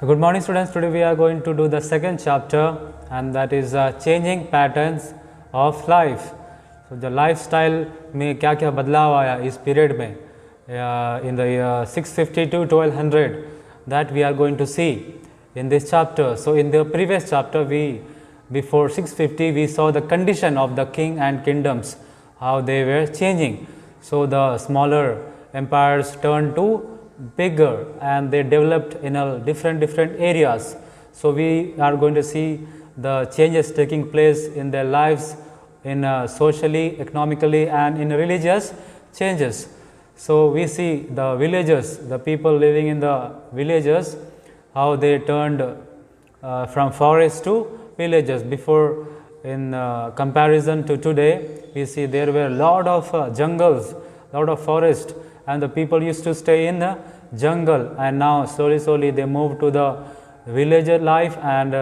So good morning students, today we are going to do the second chapter, and that is changing patterns of life. So the lifestyle में क्या क्या बदलाव आया इस period में in the 650 to 1200, that we are going to see in this chapter. So in the previous chapter, before 650 we saw the condition of the king and kingdoms, how they were changing. So the smaller empires turned to bigger and they developed in a different areas. So we are going to see the changes taking place in their lives, in socially, economically, and in religious changes. So we see the villagers, the people living in the villages, how they turned from forest to villages. Before, in comparison to today, we see there were a lot of jungles, lot of forest, and the people used to stay in the jungle, and now slowly they moved to the villager life, and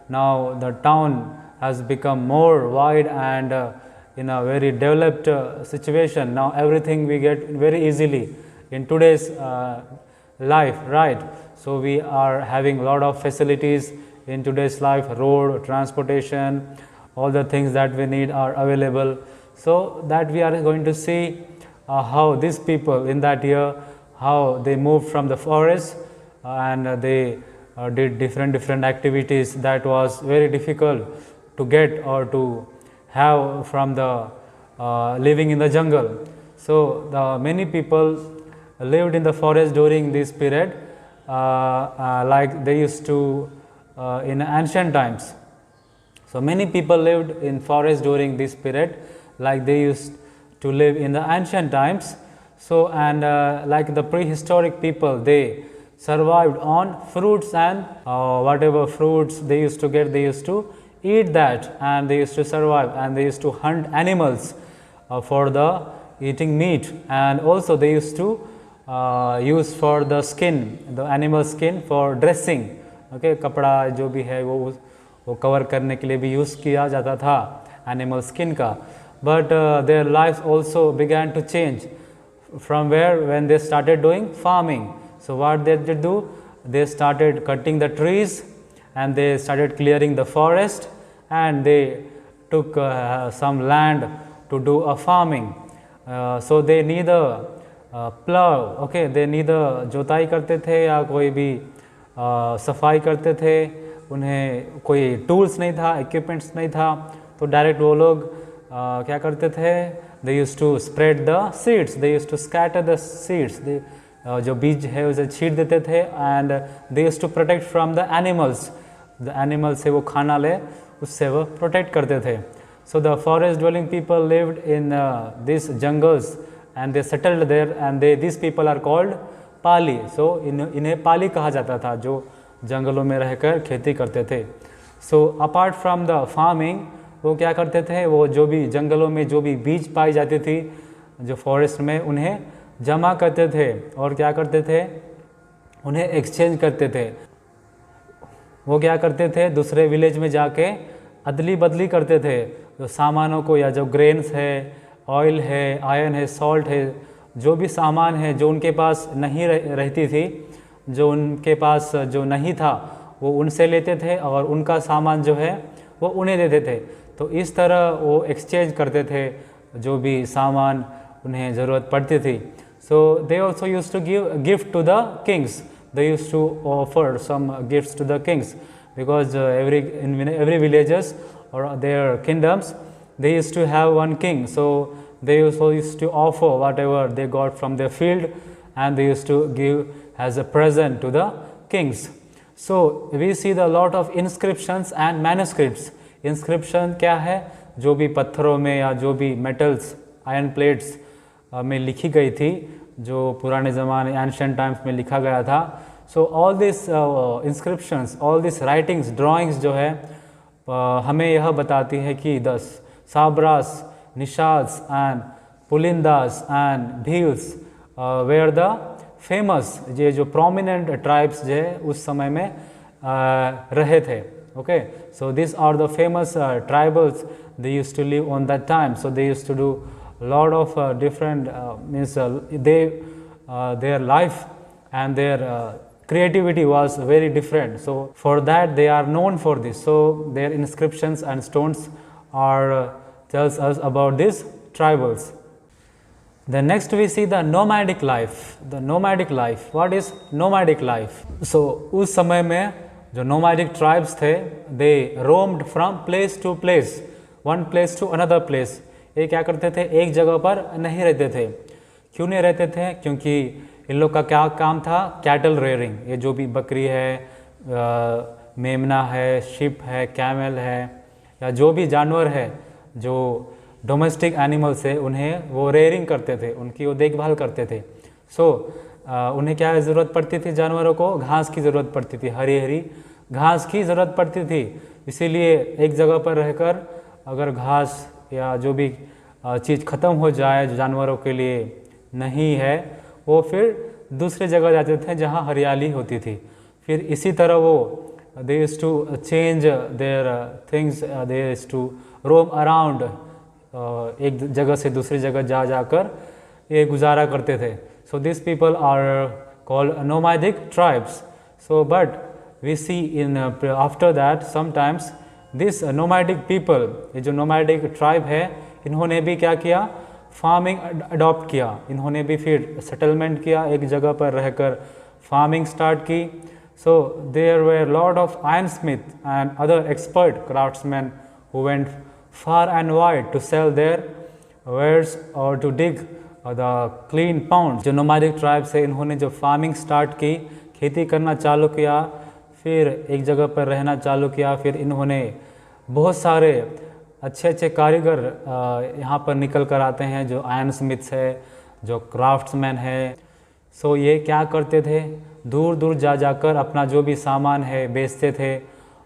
now the town has become more wide and in a very developed situation. Now everything we get very easily in today's life, right? So we are having a lot of facilities in today's life, road, transportation, all the things that we need are available. So that we are going to see how these people in that year, how they moved from the forest and they did different activities that was very difficult to get or to have from the living in the jungle. So the many people lived in the forest during this period, like they used to in ancient times. So many people lived in forest during this period, like they used to live in the ancient times. So and like the prehistoric people, they survived on fruits and whatever fruits they used to get, they used to eat that, and they used to survive, and they used to hunt animals for the eating meat, and also they used to use for the skin, the animal skin for dressing. Okay, कपड़ा जो भी है वो cover करने के लिए भी use किया जाता था एनिमल स्किन का. But their lives also began to change from when they started doing farming. So what they did do, they started cutting the trees and they started clearing the forest, and they took some land to do a farming. So they neither plow, okay, they neither जोताई करते थे या कोई भी सफाई करते थे, उन्हें कोई टूल्स नहीं था, इक्विपमेंट्स नहीं था, तो डायरेक्ट वो लोग क्या करते थे, they used to spread the seeds, they used to scatter the seeds, जो बीज है उसे छीट देते थे, and they used to protect from the animals से वो खाना ले, उससे वो protect करते थे. So the forest dwelling people lived in these jungles and they settled there, and these people are called Pali. So इन्हें पाली कहा जाता था, जो जंगलों में रहकर खेती करते थे. So apart from the farming, वो क्या करते थे, वो जो भी जंगलों में जो भी बीज पाई जाती थी जो फॉरेस्ट में, उन्हें जमा करते थे और क्या करते थे, उन्हें एक्सचेंज करते थे. वो क्या करते थे, दूसरे विलेज में जाके अदली बदली करते थे, जो सामानों को, या जो ग्रेन्स है, ऑयल है, आयरन है, सॉल्ट है, जो भी सामान है जो उनके पास नहीं रहती थी, जो उनके पास जो नहीं था वो उनसे लेते थे, और उनका सामान जो है वो उन्हें देते थे. तो इस तरह वो एक्सचेंज करते थे जो भी सामान उन्हें ज़रूरत पड़ती थी. So they also use to give gift to the kings, they use to offer some gifts to the kings, because every villages or their kingdoms, they used to have one king. So they also used to offer whatever they got from their field, and they used to give as a present to the kings. So we see the lot of inscriptions and manuscripts. Inscription क्या है, जो भी पत्थरों में या जो भी metals, iron plates में लिखी गई थी, जो पुराने ज़माने एंशिएंट टाइम्स में लिखा गया था. So all this inscriptions, all this writings, drawings जो है हमें यह बताती है कि the Sabaras, Nishads and Pulindas and Bhils were the famous, ये जो प्रोमिनेंट ट्राइब्स जो है उस समय में रहे थे. Okay, so these are the famous tribals, they used to live on that time. So they used to do a lot of different their life and their creativity was very different. So for that they are known for this. So their inscriptions and stones are tells us about these tribals. Then next we see the nomadic life. The nomadic life. What is nomadic life? So उस समय में जो nomadic tribes थे, they roamed from place to place, one place to another place. ये क्या करते थे? एक जगह पर नहीं रहते थे. क्यों नहीं रहते थे? क्योंकि इन लोग का क्या काम था? Cattle rearing. ये जो भी बकरी है, मेमना है, शिप है, कैमल है, या जो भी जानवर है जो डोमेस्टिक एनिमल्स है, उन्हें वो रेयरिंग करते थे, उनकी वो देखभाल करते थे. सो उन्हें क्या ज़रूरत पड़ती थी? जानवरों को घास की ज़रूरत पड़ती थी, हरी हरी घास की ज़रूरत पड़ती थी. इसीलिए एक जगह पर रहकर अगर घास या जो भी चीज़ ख़त्म हो जाए जो जानवरों के लिए नहीं है, वो फिर दूसरे जगह जाते थे जहाँ हरियाली होती थी. फिर इसी तरह वो they used to change their things, they used to roam around, एक जगह से दूसरी जगह जाकर ये गुजारा करते थे. So this people are called nomadic tribes. So but we see in after that sometimes this nomadic people, ये जो नोमैडिक ट्राइब है, इन्होंने भी क्या किया? फार्मिंग अडॉप्ट किया. इन्होंने भी फिर सेटलमेंट किया, एक जगह पर रहकर फार्मिंग स्टार्ट की. So there were lot of iron smith and other expert craftsman who went far and wide to sell their wares or to dig the clean pounds. जो nomadic tribes है, इन्होंने जो फार्मिंग स्टार्ट की, खेती करना चालू किया, फिर एक जगह पर रहना चालू किया, फिर इन्होंने बहुत सारे अच्छे अच्छे कारीगर यहाँ पर निकल कर आते हैं, जो आयरन स्मिथ्स है, जो क्राफ्ट्समैन है. सो ये क्या करते थे? दूर दूर जाकर अपना जो भी सामान है बेचते थे.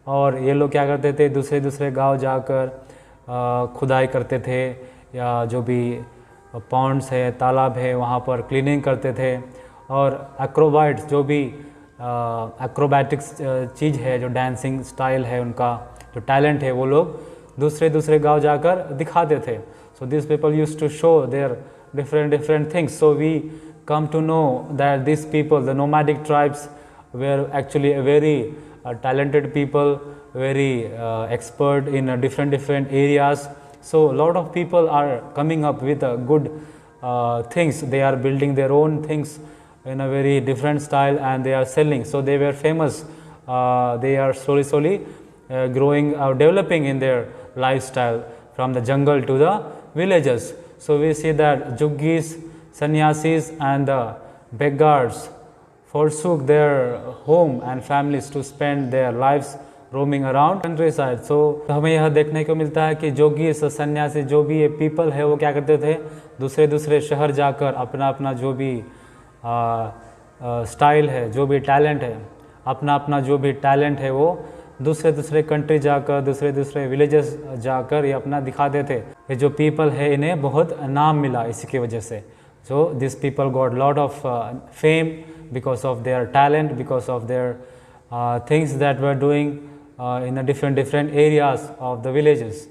और ये लोग क्या करते थे? दूसरे दूसरे गांव जाकर खुदाई करते थे, या जो भी पॉन्ड्स है, तालाब है, वहाँ पर क्लीनिंग करते थे. और एक्रोबाइट्स, जो भी एक्रोबैटिक्स चीज़ है, जो डांसिंग स्टाइल है, उनका जो टैलेंट है, वो लोग दूसरे दूसरे गांव जाकर दिखाते थे. So this people used to show their different things. So we come to know that these people, the nomadic tribes, were actually a very talented people, very expert in different areas. So a lot of people are coming up with good things. They are building their own things in a very different style and they are selling. So they were famous. They are slowly growing or developing in their lifestyle from the jungle to the villages. So we see that Juggis, sannyasis and the beggars forsook their home and families to spend their lives roaming around countryside. So हमें यह देखने को मिलता है कि जोगी, सन्यासी, जो भी ये पीपल है, वो क्या करते थे? दूसरे शहर जाकर अपना जो भी स्टाइल है, जो भी टैलेंट है, अपना जो भी टैलेंट है, वो दूसरे कंट्री जाकर, दूसरे विलेजेस जाकर ये अपना दिखाते थे. ये जो पीपल है, इन्हें बहुत नाम मिला इसी की वजह से. So these people got lot of fame because of their talent, because of their things that were doing in a different areas of the villages.